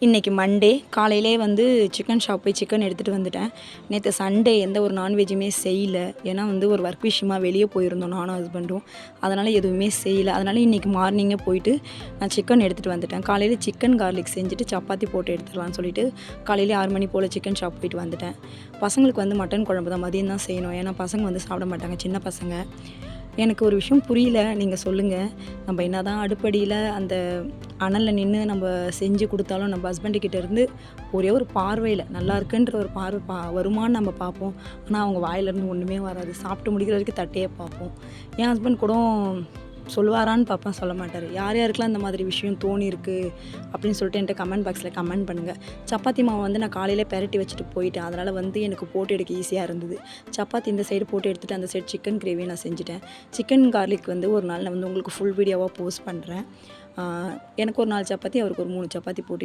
இன்றைக்கி மண்டே காலையிலே வந்து சிக்கன் ஷாப் போய் சிக்கன் எடுத்துகிட்டு வந்துட்டேன். நேற்று சண்டே எந்த ஒரு நான்வெஜ்ஜுமே செய்யலை. ஏன்னா வந்து ஒரு ஒர்க் விஷயமா வெளியே போயிருந்தோம் நானும் ஹஸ்பண்டும். அதனால் எதுவுமே செய்யலை. அதனால் இன்றைக்கி மார்னிங்கே போயிட்டு நான் சிக்கன் எடுத்துகிட்டு வந்துட்டேன். காலையில் சிக்கன் கார்லிக் செஞ்சுட்டு சப்பாத்தி போட்டு எடுத்துடலான்னு சொல்லிட்டு காலையிலே 6 மணி போல் சிக்கன் ஷாப் போயிட்டு வந்துட்டேன். பசங்களுக்கு வந்து மட்டன் குழம்பு தான் மதியம் தான் செய்யணும். ஏன்னா பசங்க வந்து சாப்பிட மாட்டாங்க, சின்ன பசங்க. எனக்கு ஒரு விஷயம் புரியல, நீங்கள் சொல்லுங்கள். நம்ம என்ன தான் அடுப்படியில் அந்த அனலில் நின்று நம்ம செஞ்சு கொடுத்தாலும் நம்ம ஹஸ்பண்டுக்கிட்ட இருந்து ஒரே ஒரு பார்வையில் நல்லா இருக்குன்ற ஒரு பார்வை வருமானு நம்ம பார்ப்போம். ஆனால் அவங்க வாயிலேருந்து ஒன்றுமே வராது. சாப்பிட்டு முடிக்கிற வரைக்கும் தட்டையே பார்ப்போம். என் ஹஸ்பண்ட் கூட சொல்லுவாரான்னு பார்ப்பேன், சொல்ல மாட்டார். யார் யாருக்கெல்லாம் இந்த மாதிரி விஷயம் தோணியிருக்கு அப்படின்னு சொல்லிட்டு என்கிட்ட கமெண்ட் பாக்ஸில் கமெண்ட் பண்ணுங்கள். சப்பாத்தி மாவு வந்து நான் காலையிலே பெரட்டி வச்சுட்டு போயிட்டேன். அதனால் வந்து எனக்கு போட்டு எடுக்க ஈஸியாக இருந்தது. சப்பாத்தி இந்த சைடு போட்டு எடுத்துகிட்டு அந்த சைடு சிக்கன் கிரேவி நான் செஞ்சுட்டேன். சிக்கன் கார்லிக் வந்து ஒரு நாள் நான் வந்து உங்களுக்கு ஃபுல் வீடியோவாக போஸ்ட் பண்ணுறேன். எனக்கு ஒரு 4 சப்பாத்தி, அவருக்கு ஒரு 3 சப்பாத்தி போட்டு